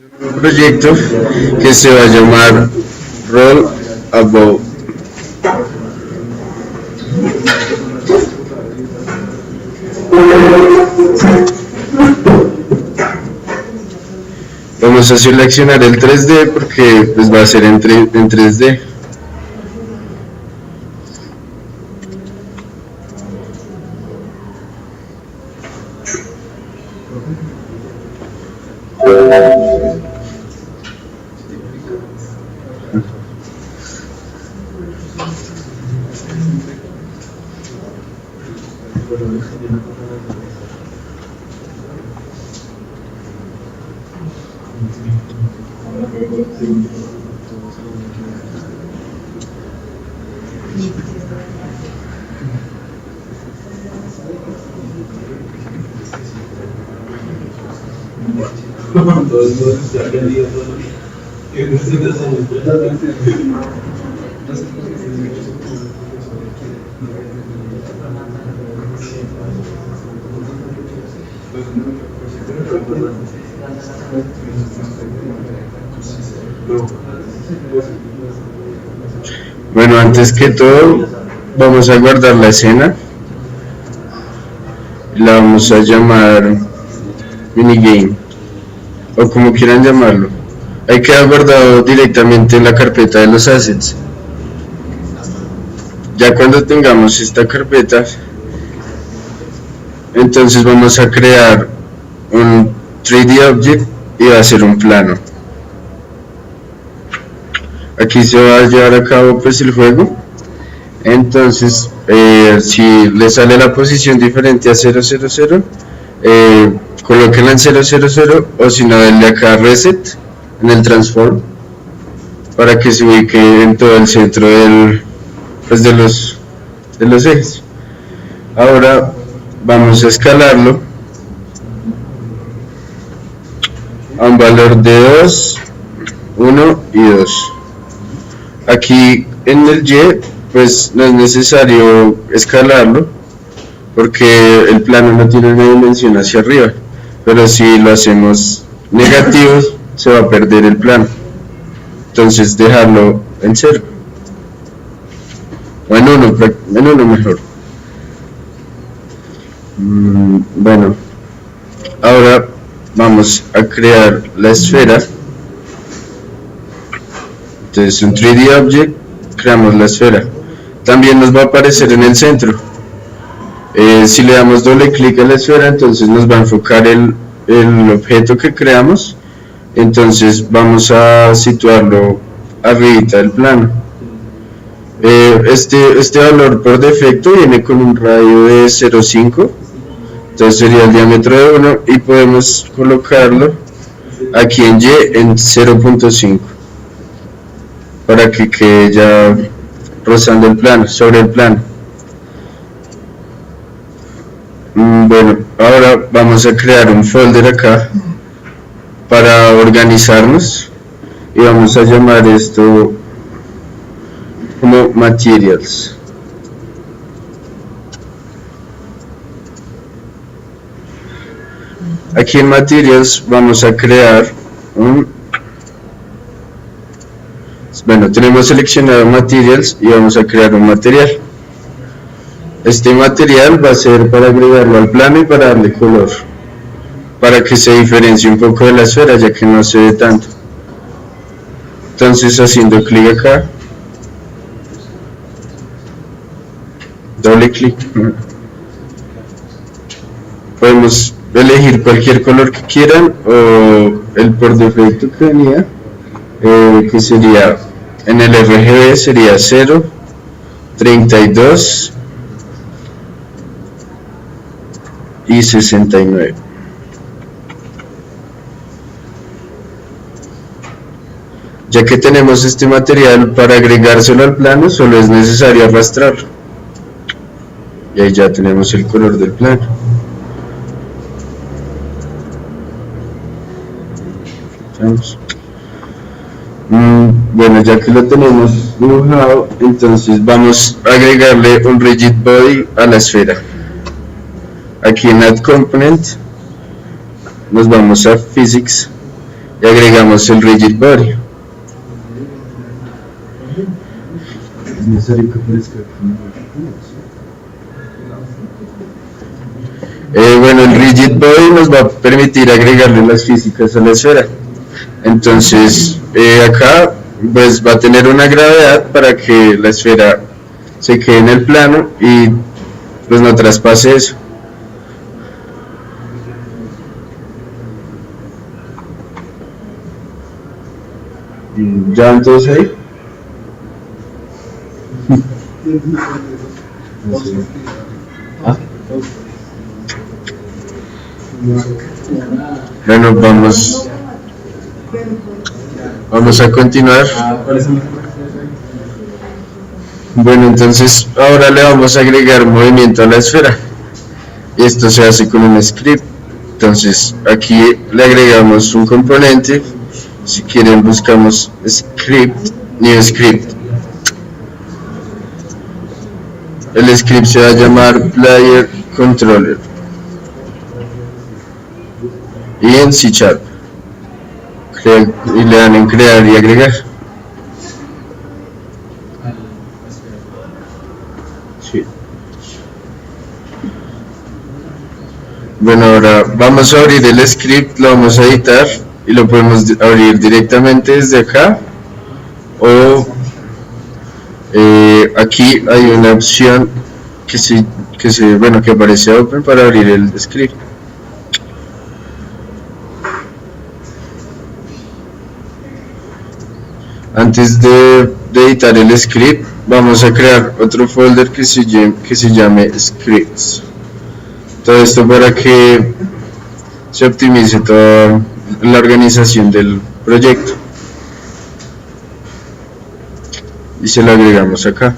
un proyecto que se va a llamar Roll Above. Vamos a seleccionar el 3D porque pues va a ser en 3D. Bueno, antes que todo vamos a guardar la escena, la vamos a llamar minigame o como quieran llamarlo. Ahí queda guardado directamente en la carpeta de los assets. Ya cuando tengamos esta carpeta, entonces vamos a crear un 3D object y va a ser un plano. Aquí se va a llevar a cabo pues el juego. Entonces si le sale la posición diferente a 000, colóquenla en 000 o si no denle acá reset en el transform para que se ubique en todo el centro pues de los ejes. Ahora vamos a escalarlo a un valor de 2, 1 y 2. Aquí en el Y pues no es necesario escalarlo porque el plano no tiene una dimensión hacia arriba, pero si lo hacemos negativo se va a perder el plano, entonces dejarlo en 0 o en 1 mejor. Bueno, ahora vamos a crear la esfera. Entonces un 3D object, creamos la esfera. También nos va a aparecer en el centro. Si le damos doble clic a la esfera, entonces nos va a enfocar el objeto que creamos. Entonces vamos a situarlo arriba del plano. Este valor por defecto viene con un radio de 0,5. Entonces sería el diámetro de 1 y podemos colocarlo aquí en Y en 0,5 para que quede ya rozando el plano, sobre el plano. Bueno, ahora vamos a crear un folder acá para organizarnos y vamos a llamar esto como materials. Aquí en materials vamos a crear tenemos seleccionado materials y vamos a crear un material. Este material va a ser para agregarlo al plano y para darle color, para que se diferencie un poco de la esfera ya que no se ve tanto. Entonces haciendo clic acá, doble clic, podemos elegir cualquier color que quieran o el por defecto que venía, que sería en el RGB sería 0, 32 y 69. Ya que tenemos este material, para agregárselo al plano solo es necesario arrastrarlo y ahí ya tenemos el color del plano. Bueno, ya que lo tenemos dibujado, entonces vamos a agregarle un rigid body a la esfera. Aquí en add component nos vamos a physics y agregamos el rigid body. Es necesario que aparezca aquí. Bueno, el rigid body nos va a permitir agregarle las físicas a la esfera. Entonces, acá pues va a tener una gravedad para que la esfera se quede en el plano y pues no traspase eso. ¿Ya entonces ahí? Bueno, vamos a continuar. Bueno, entonces ahora le vamos a agregar movimiento a la esfera y esto se hace con un script. Entonces aquí le agregamos un componente. Si quieren buscamos script, new script. El script se va a llamar player controller y en C# y le dan en crear y agregar. Sí. Bueno, ahora vamos a abrir el script, lo vamos a editar y lo podemos abrir directamente desde acá o aquí hay una opción que aparece open para abrir el script. Antes de editar el script vamos a crear otro folder que se llame scripts. Todo esto para que se optimice toda la organización del proyecto y se lo agregamos acá.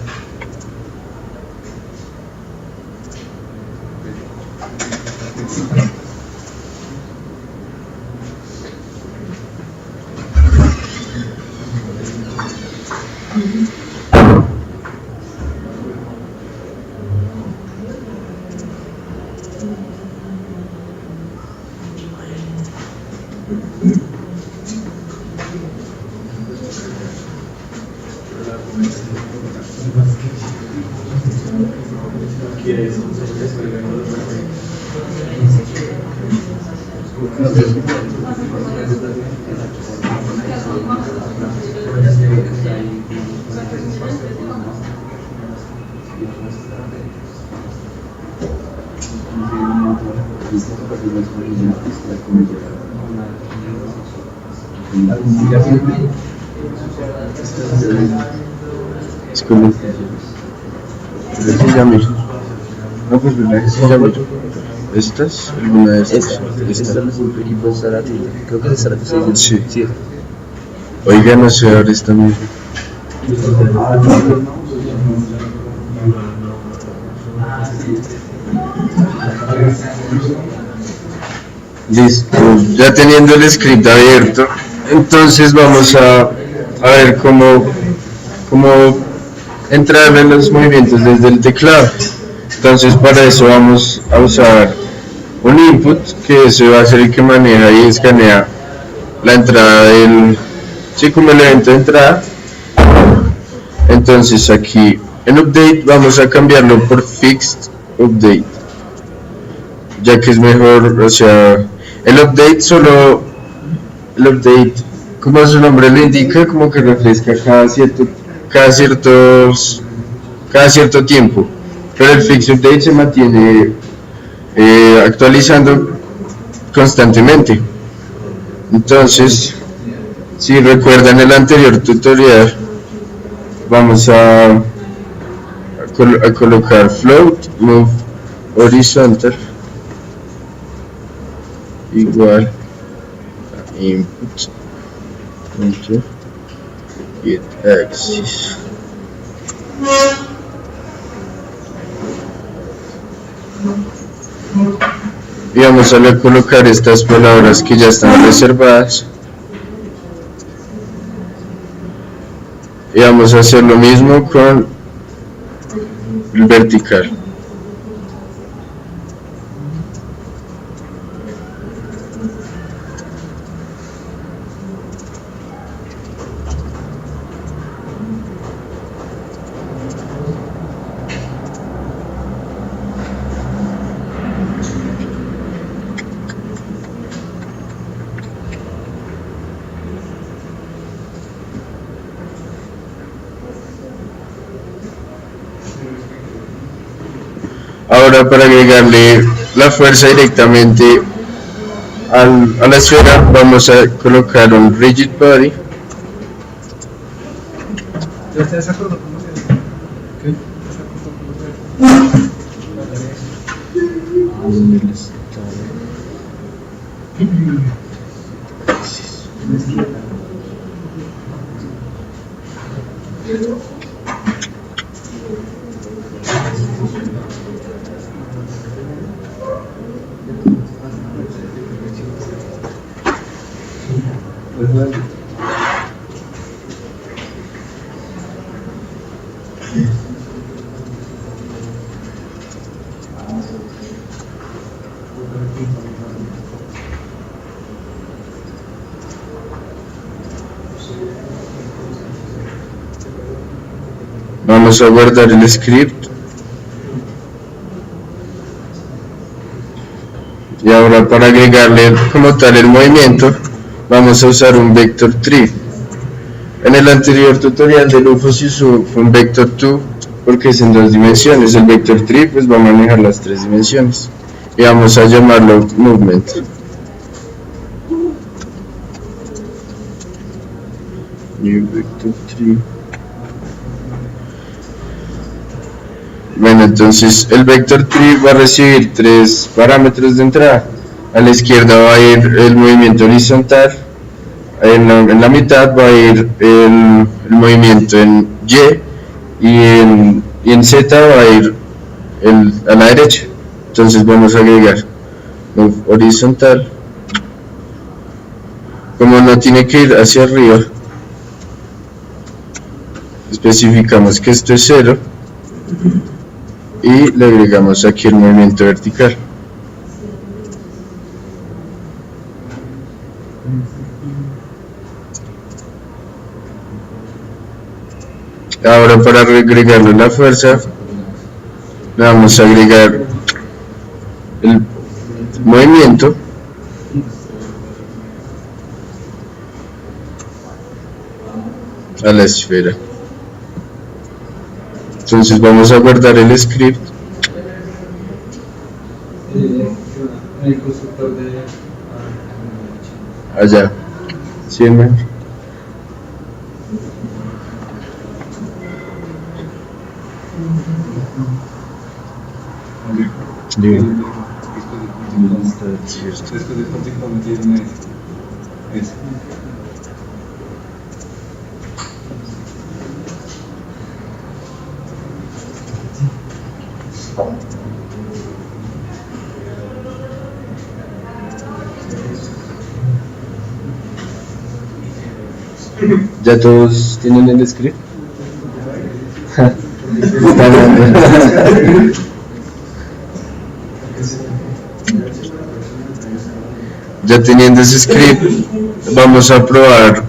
Es como no, pues ¿esta es alguna de estas? Esta no es un equipo de Zárate, creo que es de Zárate. Sí. Oiga, no sé, ahora está mismo. Listo, ya teniendo el script abierto, entonces vamos a ver cómo entrar en los movimientos desde el teclado. Entonces para eso vamos a usar un input, que ese va a ser el que maneja y escanea la entrada como el evento de entrada. Entonces aquí en update vamos a cambiarlo por fixed update, ya que es mejor, o sea, el update como su nombre lo indica, como que refresca cada cierto tiempo, pero el fixed update se mantiene actualizando constantemente. Entonces, si recuerdan el anterior tutorial, vamos a colocar float move horizontal igual a input get axis. Y vamos a colocar estas palabras que ya están reservadas y vamos a hacer lo mismo con el vertical. Ahora para agregarle la fuerza directamente a la esfera vamos a colocar un rigid body. Vamos a guardar el script. Y ahora para agregarle como tal el movimiento, vamos a usar un vector tree. En el anterior tutorial de Lufo se usó un vector 2 porque es en 2 dimensiones. El vector tree pues va a manejar las 3 dimensiones. Y vamos a llamarlo movement. New vector tree. Bueno, entonces el vector tree va a recibir 3 parámetros de entrada. A la izquierda va a ir el movimiento horizontal, en la mitad va a ir el movimiento en Y y en Z va a ir a la derecha. Entonces vamos a agregar move horizontal. Como no tiene que ir hacia arriba, especificamos que esto es 0 y le agregamos aquí el movimiento vertical. Ahora para agregarle la fuerza le vamos a agregar el movimiento a la esfera. Entonces vamos a guardar el script. El constructor de Allá. ¿Sí, hermano? Después de continuo metieron eso. ¿Ya todos tienen el script? Ya teniendo ese script, vamos a probar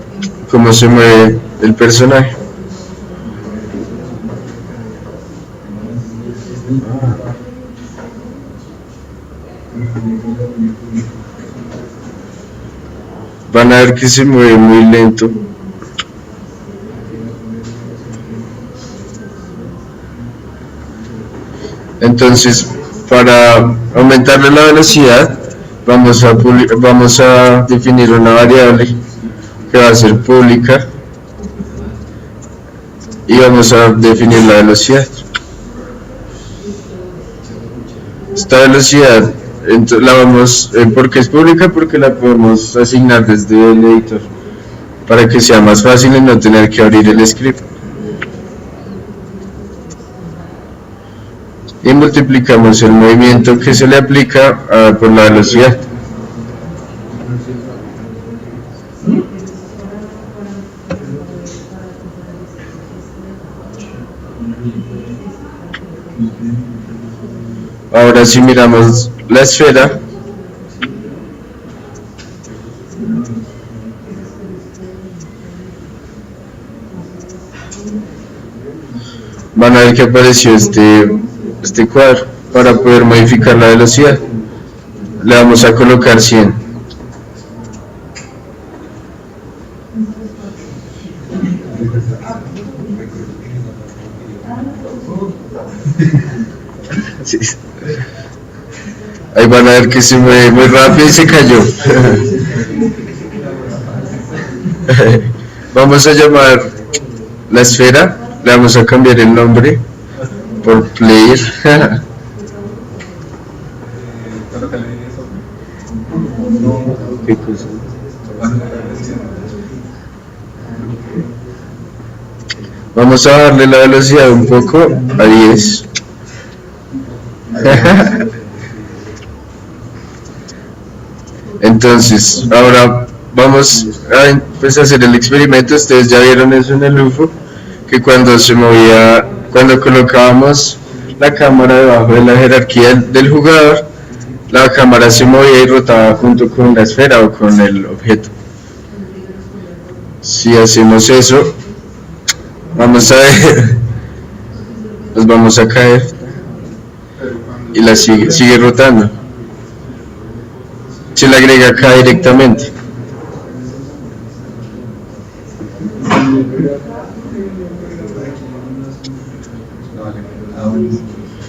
cómo se mueve el personaje. Van a ver que se mueve muy lento. Entonces, para aumentarle la velocidad, vamos a definir una variable que va a ser pública y vamos a definir la velocidad. Esta velocidad la vamos, porque es pública, porque la podemos asignar desde el editor para que sea más fácil y no tener que abrir el script. Y multiplicamos el movimiento que se le aplica por la velocidad. Ahora si miramos la esfera, van a ver que apareció este cuadro. Para poder modificar la velocidad le vamos a colocar 100. Sí. Ahí van a ver que se mueve muy rápido y se cayó. Vamos a llamar la esfera, le vamos a cambiar el nombre por player. Colócale eso. ¿Qué cosa? Vamos a darle la velocidad un poco a 10. Entonces, ahora vamos a pues, hacer el experimento. Ustedes ya vieron eso en el UFO, que cuando se movía, cuando colocábamos la cámara debajo de la jerarquía del jugador, la cámara se movía y rotaba junto con la esfera o con el objeto. Si hacemos eso, vamos a ver, nos vamos a caer y la sigue rotando. Se le agrega acá directamente.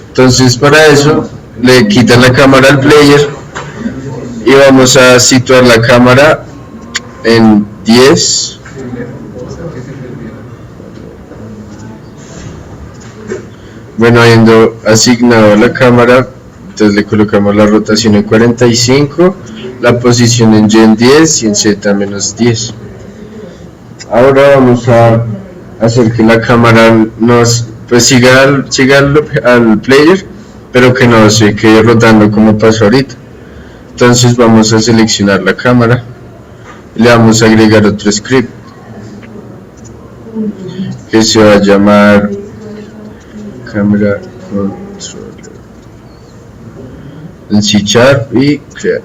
Entonces para eso le quitan la cámara al player y vamos a situar la cámara en 10. Bueno, habiendo asignado la cámara, entonces le colocamos la rotación en 45, la posición en Y en 10 y en Z menos 10. Ahora vamos a hacer que la cámara nos pues siga al player, pero que no se quede rotando como pasó ahorita. Entonces vamos a seleccionar la cámara y le vamos a agregar otro script que se va a llamar Camera Controller en C# y crear.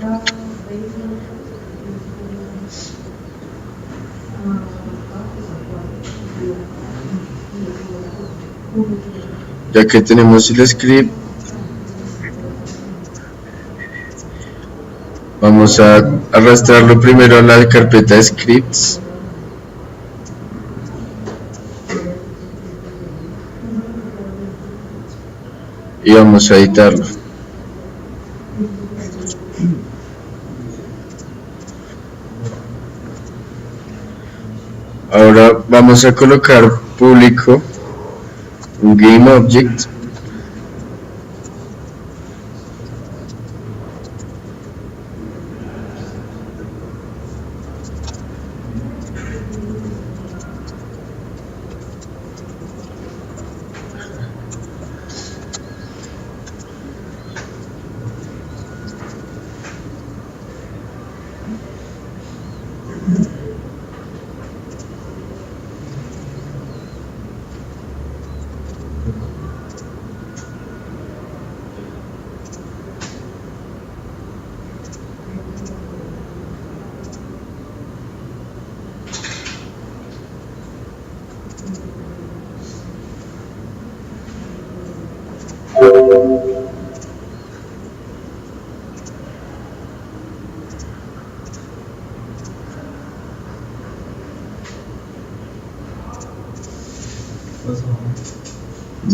Ya que tenemos el script, vamos a arrastrarlo primero a la carpeta de scripts. Y vamos a editarlo. Ahora vamos a colocar público un GameObject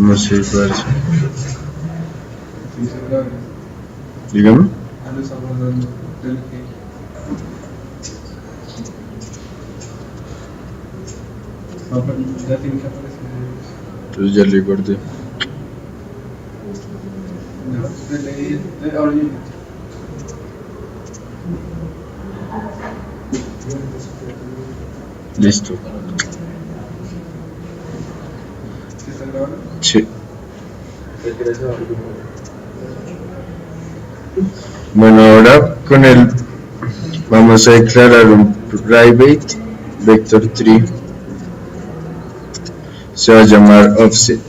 no sé, parece. Dígame. Entonces ya le guardé. Listo. Sí. Bueno, ahora con el vamos a declarar un private vector tree. Se va a llamar offset.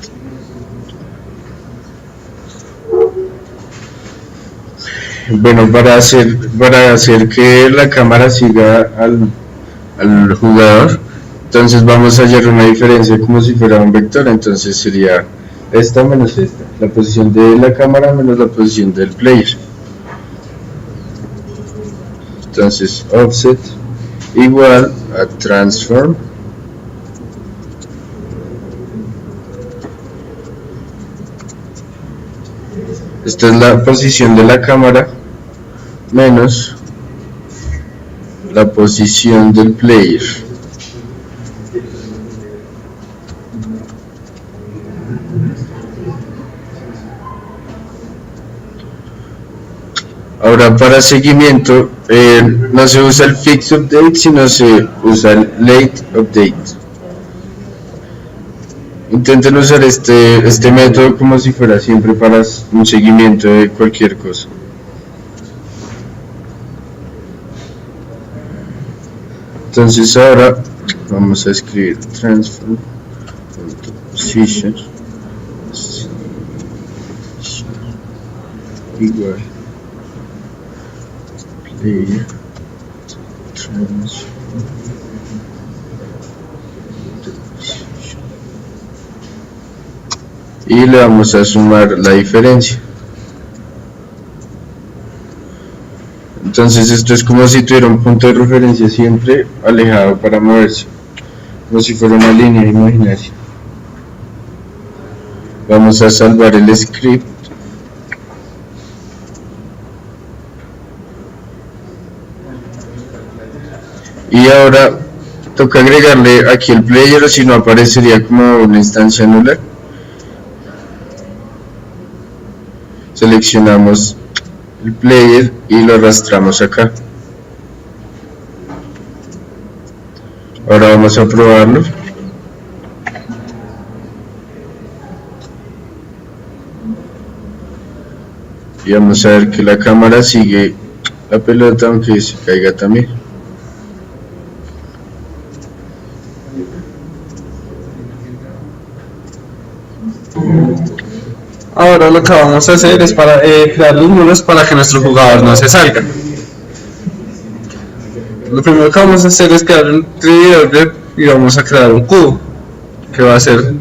Bueno, para hacer que la cámara siga al jugador, entonces vamos a hallar una diferencia como si fuera un vector. Entonces sería esta menos esta, la posición de la cámara menos la posición del player. Entonces offset igual a transform Esta es la posición de la cámara menos la posición del player. Ahora para seguimiento no se usa el fix update, sino se usa el late update. Intenten usar este método como si fuera siempre para un seguimiento de cualquier cosa. Entonces ahora vamos a escribir transform.position igual player transform y le vamos a sumar la diferencia. Entonces esto es como si tuviera un punto de referencia siempre alejado para moverse, como si fuera una línea imaginaria. Vamos a salvar el script. Y ahora toca agregarle aquí el player, o si no aparecería como una instancia nula. Seleccionamos el player y lo arrastramos acá. Ahora vamos a probarlo. Y vamos a ver que la cámara sigue la pelota aunque se caiga también. Ahora lo que vamos a hacer es para crear los muros para que nuestro jugador no se salga. Lo primero que vamos a hacer es crear un 3D object y vamos a crear un cubo que va a ser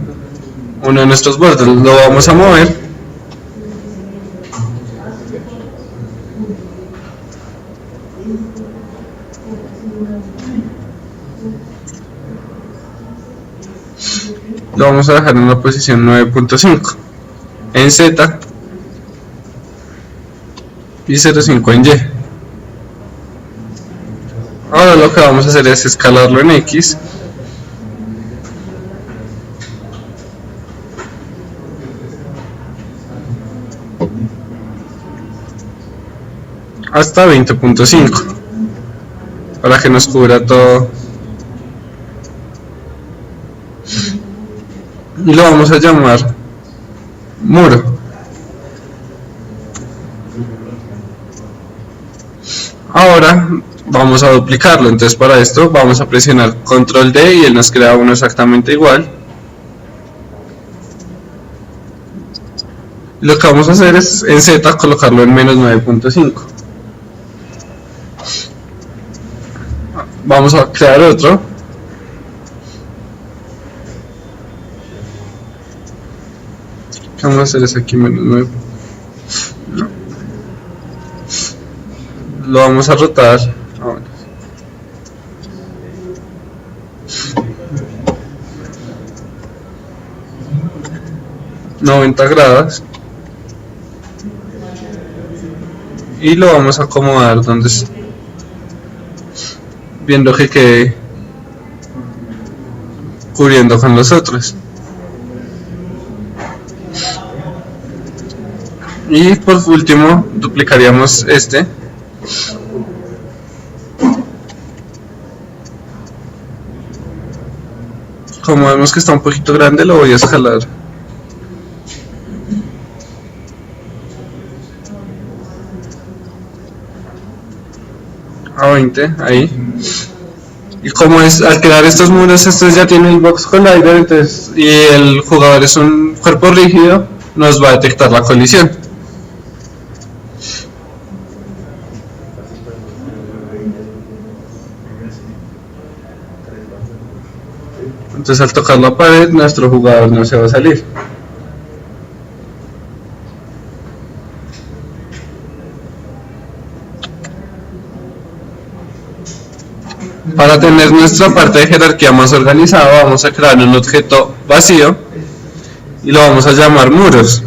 uno de nuestros bordes. Lo vamos a mover lo vamos a dejar en la posición 9.5 en Z y 0.5 en Y. Ahora lo que vamos a hacer es escalarlo en X hasta 20.5 para que nos cubra todo, y lo vamos a llamar muro. Ahora vamos a duplicarlo, entonces para esto vamos a presionar control D y él nos crea uno exactamente igual. Lo que vamos a hacer es en Z colocarlo en menos 9.5. Vamos a crear otro. ¿Qué vamos a hacer? Es aquí menos 9. No. Lo vamos a rotar. Ahora. $90 y lo vamos a acomodar donde es, viendo que quede cubriendo con los otros. Y por último duplicaríamos este como vemos que está un poquito grande, lo voy a escalar a 20 ahí. Y como es al crear estos muros, estos ya tienen el box collider, entonces, y el jugador es un cuerpo rígido, nos va a detectar la colisión. Entonces al tocar la pared, nuestro jugador no se va a salir. Para tener nuestra parte de jerarquía más organizada, vamos a crear un objeto vacío y lo vamos a llamar muros.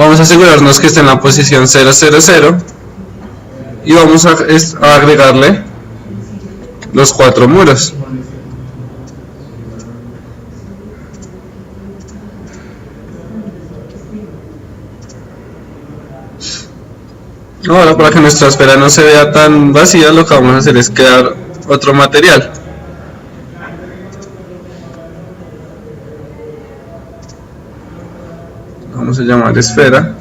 vamos a asegurarnos que esté en la posición 000 y vamos a agregarle los 4 muros. Ahora, para que nuestra esfera no se vea tan vacía, lo que vamos a hacer es crear otro material. Vamos a llamar esfera.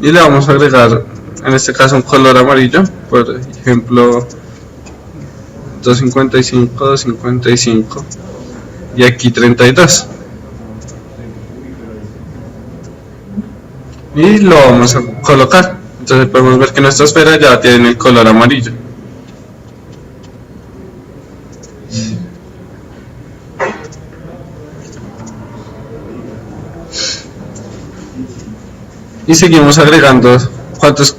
Y le vamos a agregar, en este caso, un color amarillo, por ejemplo 255, 255 y aquí 32. Y lo vamos a colocar. Entonces podemos ver que nuestra esfera ya tiene el color amarillo. Y seguimos agregando cuantos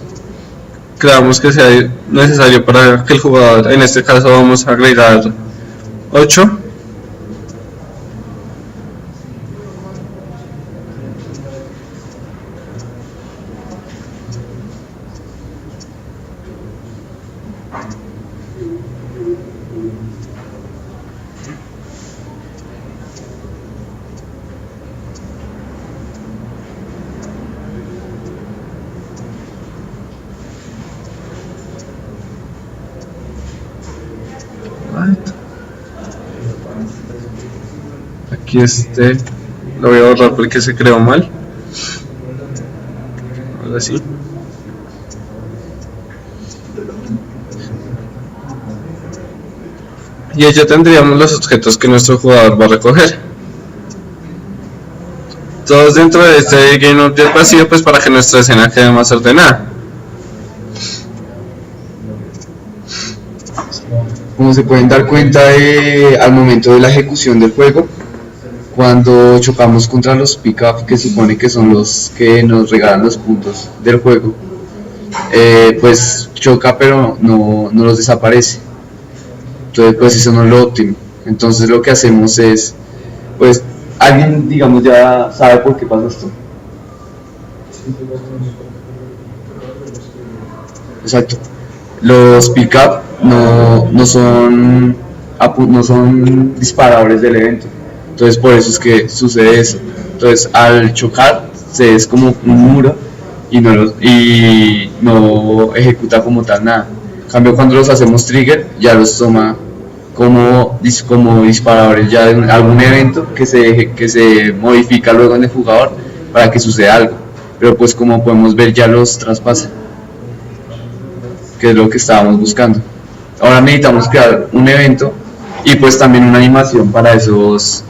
creamos que sea necesario para que el jugador, en este caso vamos a agregar 8. Aquí lo voy a borrar porque se creó mal. Ahora sí. Y ya tendríamos los objetos que nuestro jugador va a recoger. Todos dentro de este Game Object vacío, pues para que nuestra escena quede más ordenada. Como se pueden dar cuenta, al momento de la ejecución del juego, cuando chocamos contra los pick-up, que supone que son los que nos regalan los puntos del juego, pues choca pero no los desaparece. Entonces pues eso no es lo óptimo. Entonces lo que hacemos es, pues alguien, digamos, ya sabe por qué pasa esto. Exacto. Los pick-up no son disparadores del evento. Entonces por eso es que sucede eso. Entonces al chocar es como un muro y no ejecuta como tal nada. En cambio, cuando los hacemos trigger, ya los toma como disparadores ya de algún evento que se modifica luego en el jugador para que suceda algo. Pero pues como podemos ver, ya los traspasa, que es lo que estábamos buscando. Ahora necesitamos crear un evento y pues también una animación para esos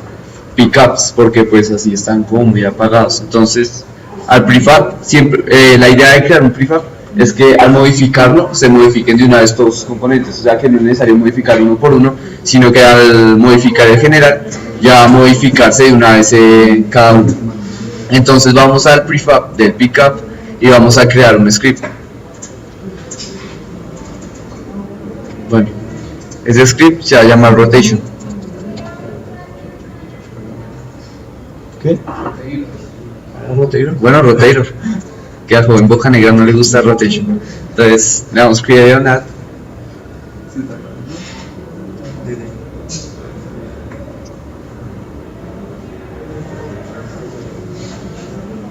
pickups, porque pues así están como muy apagados. Entonces al prefab, siempre la idea de crear un prefab es que al modificarlo se modifiquen de una vez todos sus componentes, o sea que no es necesario modificar uno por uno, sino que al modificar el general ya va a modificarse de una vez cada uno. Entonces vamos al prefab del pickup y vamos a crear un script. Bueno, ese script se va a llamar rotation. ¿Qué? Rotator. Bueno, rotator. Que al joven Boca Negra no le gusta rotation. Entonces le damos create on that.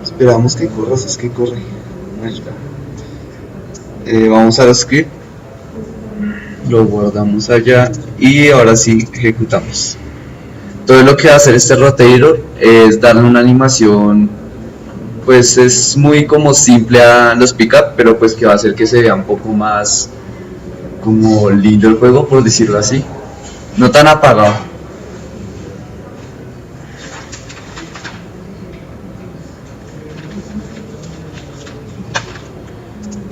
Esperamos que corra, es que corre. Vamos al script, lo guardamos allá y ahora sí ejecutamos. Entonces lo que va a hacer este rotator es darle una animación, pues es muy como simple a los pickup, pero pues que va a hacer que se vea un poco más como lindo el juego, por decirlo así, no tan apagado.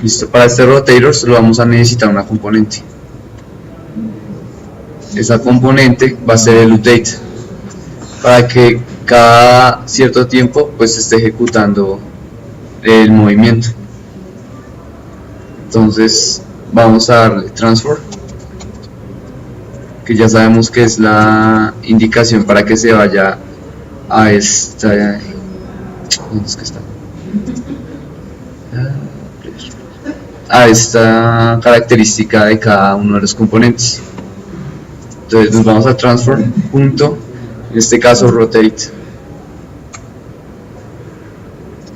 Listo, para este rotator solo vamos a necesitar una componente. Esa componente va a ser el update, para que cada cierto tiempo pues esté ejecutando el movimiento. Entonces vamos a darle transform, que ya sabemos que es la indicación para que se vaya a esta... ¿Dónde es que está? A esta característica de cada uno de los componentes. Entonces nos vamos a transform punto, en este caso rotate.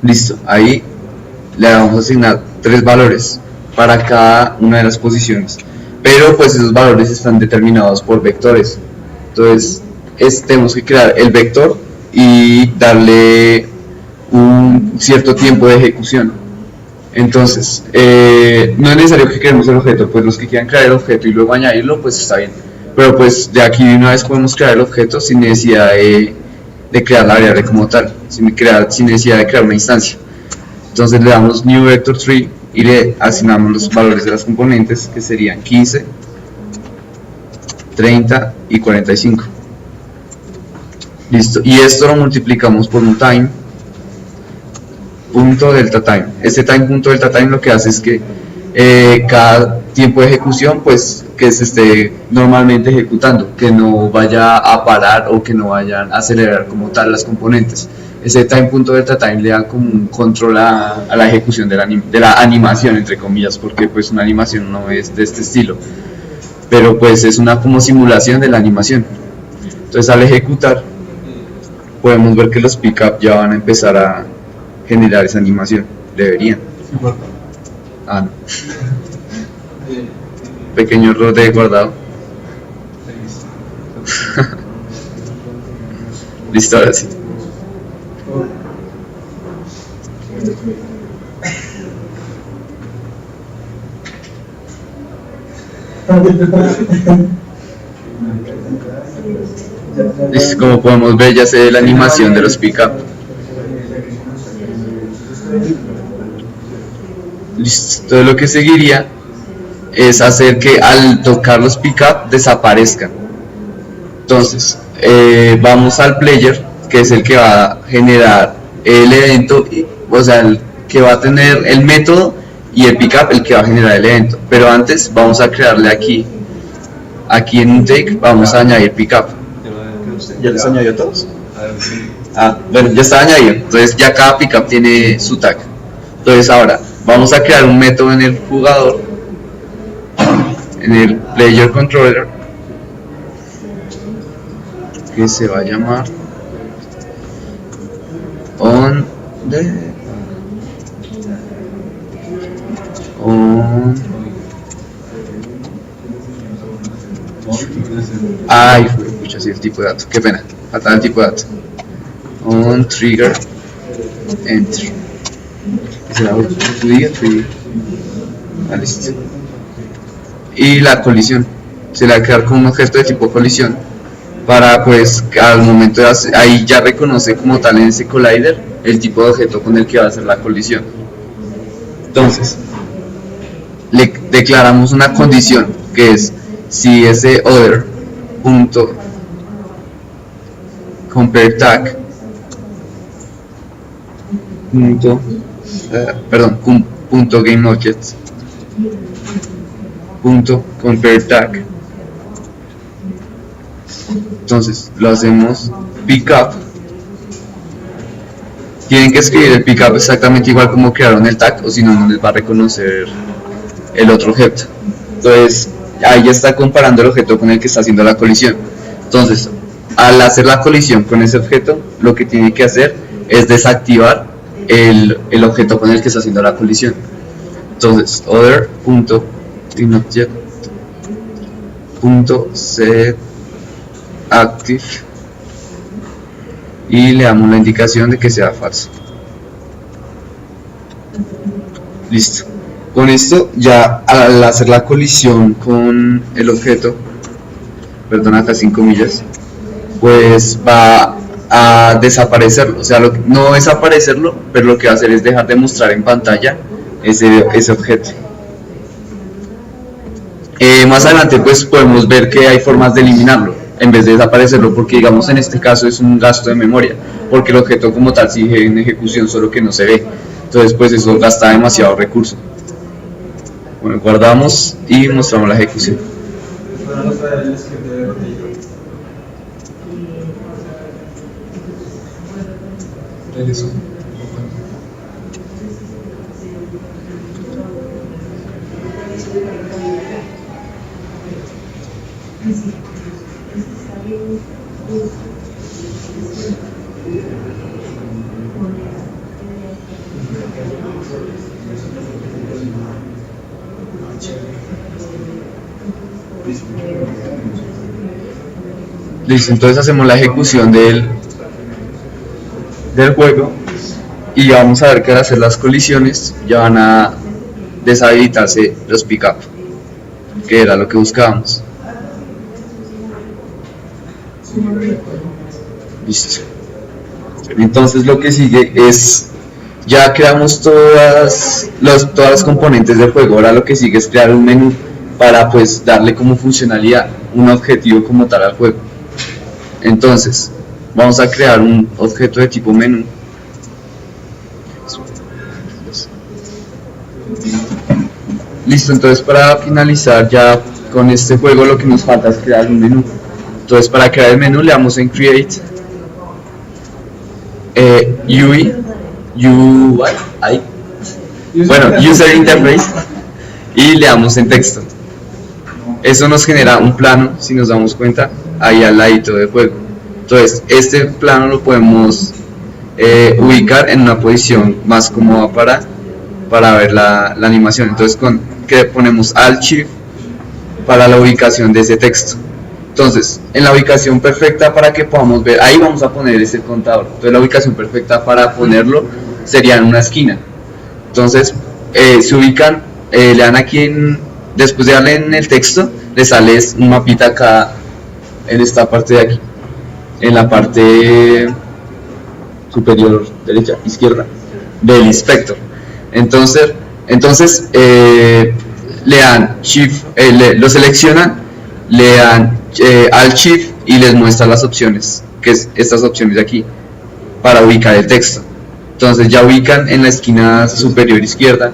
Listo, ahí le vamos a asignar 3 valores para cada una de las posiciones, pero pues esos valores están determinados por vectores. Entonces tenemos que crear el vector y darle un cierto tiempo de ejecución. Entonces no es necesario que creemos el objeto, pues los que quieran crear el objeto y luego añadirlo, pues está bien, pero pues de aquí de una vez podemos crear el objeto sin necesidad de crear la variable como tal, sin necesidad de crear una instancia. Entonces le damos new vector tree y le asignamos los valores de las componentes, que serían 15, 30 y 45. Listo, y esto lo multiplicamos por un time punto delta time. Este time punto delta time lo que hace es que cada tiempo de ejecución, pues que se esté normalmente ejecutando, que no vaya a parar o que no vayan a acelerar como tal las componentes. Ese time punto delta time le da como un control a la ejecución de la animación, entre comillas, porque pues una animación no es de este estilo, pero pues es una como simulación de la animación. Entonces al ejecutar podemos ver que los pickup ya van a empezar a generar esa animación, deberían. Ah, no. Pequeño error de guardado. Listo, ahora sí. Listo, como podemos ver ya se ve la animación de los pickup. Listo, todo lo que seguiría es hacer que al tocar los pickup desaparezcan. Entonces vamos al player, que es el que va a generar el evento, o sea, el que va a tener el método, y el pickup el que va a generar el evento. Pero antes vamos a crearle aquí en un take vamos a añadir pickup. ¿Ya les añadió todos? Bueno, ya está añadido, entonces ya cada pickup tiene su tag. Entonces ahora vamos a crear un método en el jugador, en el player controller, que se va a llamar on. Ay, pucha, sí, el tipo de dato, qué pena, faltaba el tipo de dato. On trigger enter. Listo. Y la colisión se le va a crear como un objeto de tipo colisión, para pues al momento de hacer, ahí ya reconoce como tal en ese collider el tipo de objeto con el que va a hacer la colisión. Entonces le declaramos una condición, que es si ese other punto compare tag punto game objects punto compare tag. Entonces lo hacemos pickup. Tienen que escribir el pickup exactamente igual como crearon el tag, o si no, no les va a reconocer el otro objeto. Entonces ahí ya está comparando el objeto con el que está haciendo la colisión. Entonces al hacer la colisión con ese objeto, lo que tiene que hacer es desactivar el objeto con el que está haciendo la colisión. Entonces other punto object punto set active y le damos la indicación de que sea falso. Listo. Con esto ya al hacer la colisión con el objeto, perdón, acá 5 millas, pues va a desaparecerlo, o sea, no desaparecerlo, pero lo que va a hacer es dejar de mostrar en pantalla ese objeto. Más adelante pues podemos ver que hay formas de eliminarlo en vez de desaparecerlo, porque digamos en este caso es un gasto de memoria, porque el objeto como tal sigue en ejecución, solo que no se ve. Entonces pues eso gasta demasiado recurso. Bueno, guardamos y mostramos la ejecución. no nos trae el script de Rotillo. Eso. Listo, entonces hacemos la ejecución del juego y vamos a ver que al hacer las colisiones ya van a deshabilitarse los pick-up, que era lo que buscábamos. Listo. Entonces lo que sigue es, ya creamos todas las componentes del juego. Ahora lo que sigue es crear un menú para pues darle como funcionalidad un objetivo como tal al juego. Entonces vamos a crear un objeto de tipo menú. Listo, entonces para finalizar ya con este juego lo que nos falta es crear un menú. Entonces para crear el menú le damos en Create, User Interface, y le damos en texto. Eso nos genera un plano, si nos damos cuenta, ahí al ladito del juego. Entonces este plano lo podemos ubicar en una posición más cómoda para ver la animación. Entonces que ponemos Alt Shift para la ubicación de ese texto. Entonces, en la ubicación perfecta para que podamos ver, ahí vamos a poner ese contador. Entonces la ubicación perfecta para ponerlo sería en una esquina. Entonces se ubican, le dan aquí después de darle en el texto, le sale un mapita acá en esta parte de aquí, en la parte superior derecha, izquierda del inspector. Entonces le dan Shift, lo seleccionan, le dan Alt Shift y les muestra las opciones, que es estas opciones de aquí, para ubicar el texto. Entonces ya ubican en la esquina superior izquierda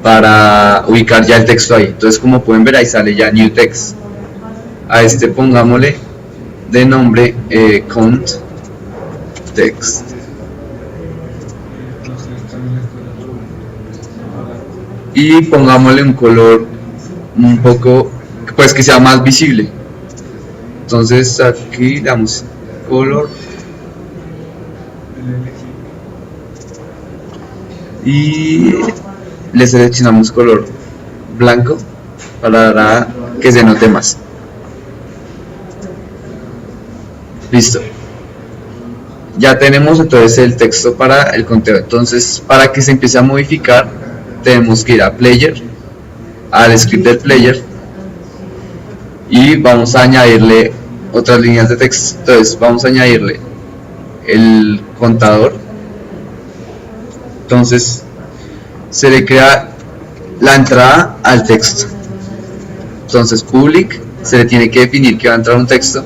para ubicar ya el texto ahí. Entonces, como pueden ver, ahí sale ya New Text. A este pongámosle de nombre Count Text. Y pongámosle un color un poco, pues que sea más visible. Entonces aquí damos color y le seleccionamos color blanco para que se note más. Listo. Ya tenemos entonces el texto para el conteo. Entonces, para que se empiece a modificar, tenemos que ir a Player, al script del Player, y vamos a añadirle otras líneas de texto. Entonces vamos a añadirle el contador. Entonces se le crea la entrada al texto. Entonces public, se le tiene que definir que va a entrar un texto.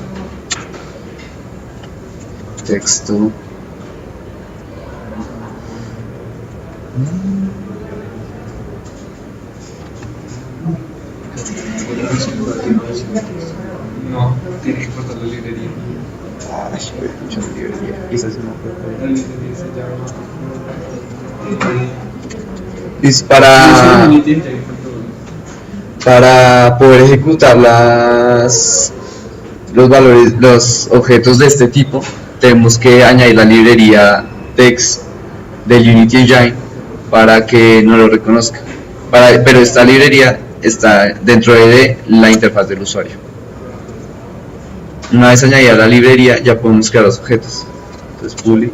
No, tiene que cortar la librería. La librería. La librería se llama. Es para poder ejecutar los valores, los objetos de este tipo, tenemos que añadir la librería text del Unity Engine para que no lo reconozca. Pero esta librería está dentro de la interfaz del usuario. Una vez añadida la librería, ya podemos crear los objetos. Entonces public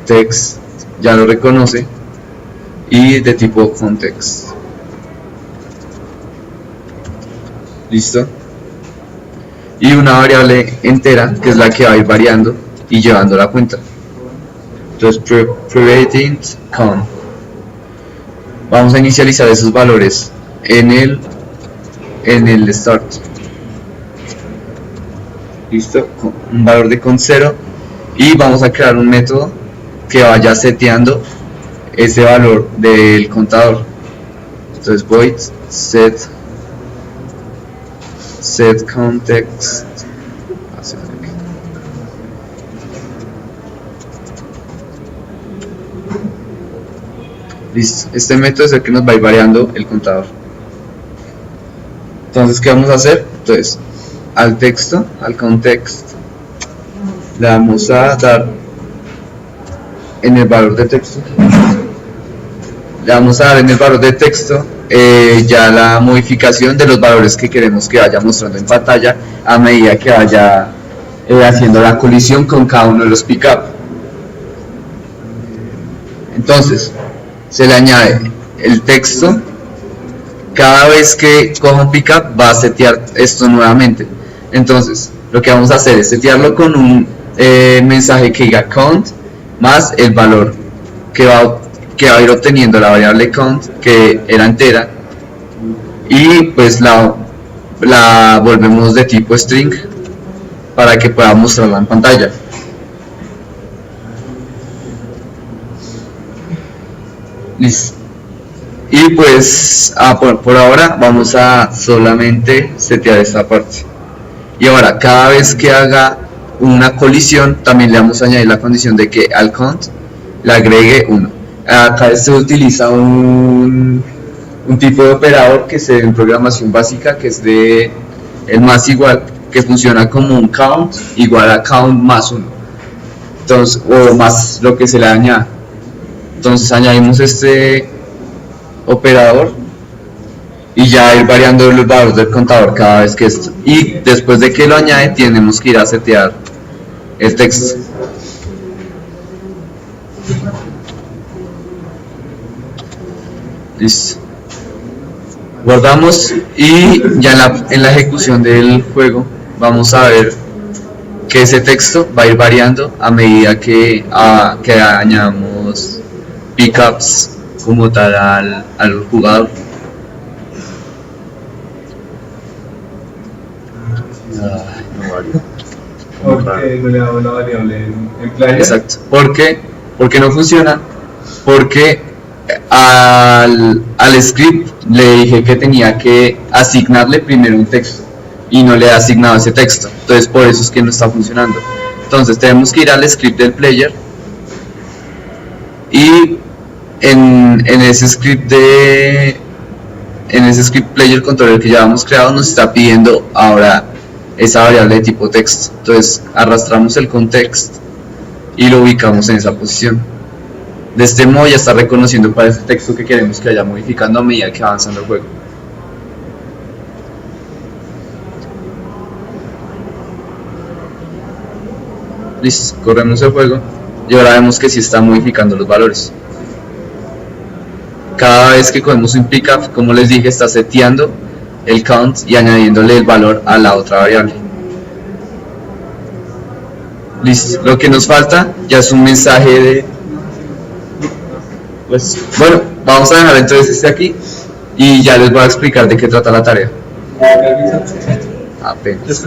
text ya lo reconoce y de tipo context. Listo. Y una variable entera, que es la que va a ir variando y llevando la cuenta. Entonces private int count. Vamos a inicializar esos valores en el start. Listo, un valor de count 0, y vamos a crear un método que vaya seteando ese valor del contador. Entonces void set set context. Listo, este método es el que nos va a ir variando el contador. Entonces, ¿qué vamos a hacer? Entonces, al texto, al context, le vamos a dar en el valor de texto. Le vamos a dar en el valor de texto ya la modificación de los valores que queremos que vaya mostrando en pantalla a medida que vaya haciendo la colisión con cada uno de los pickup. Entonces, se le añade el texto. Cada vez que coja un pickup va a setear esto nuevamente. Entonces, lo que vamos a hacer es setearlo con un mensaje que diga count más el valor que va a ir obteniendo la variable count, que era entera, y pues la volvemos de tipo string para que pueda mostrarla en pantalla. Listo. Y pues por ahora vamos a solamente setear esta parte. Y ahora cada vez que haga una colisión también le vamos a añadir la condición de que al count le agregue 1. Acá se utiliza un tipo de operador que se ve en programación básica, que es de el más igual, que funciona como un count igual a count más 1. Entonces, o más lo que se le añada. Entonces añadimos este operador y ya ir variando los valores del contador cada vez que esto, y después de que lo añade tenemos que ir a setear el texto. Listo, guardamos y ya en la ejecución del juego vamos a ver que ese texto va a ir variando a medida que añadamos pickups como tal al jugador. Porque no le daba una variable en player. Exacto. ¿Por qué no funciona? Porque al script le dije que tenía que asignarle primero un texto y no le he asignado ese texto. Entonces por eso es que no está funcionando. Entonces tenemos que ir al script del player y en ese script player controller que ya hemos creado nos está pidiendo ahora esa variable de tipo text. Entonces arrastramos el context y lo ubicamos en esa posición. De este modo ya está reconociendo para ese texto que queremos que vaya modificando a medida que avanza el juego. Listo, corremos el juego y ahora vemos que sí está modificando los valores. Cada vez que cogemos un pickup, como les dije, está seteando el count y añadiéndole el valor a la otra variable. Listo, lo que nos falta ya es un mensaje de... Pues bueno, vamos a dejar entonces este aquí y ya les voy a explicar de qué trata la tarea. Apenas.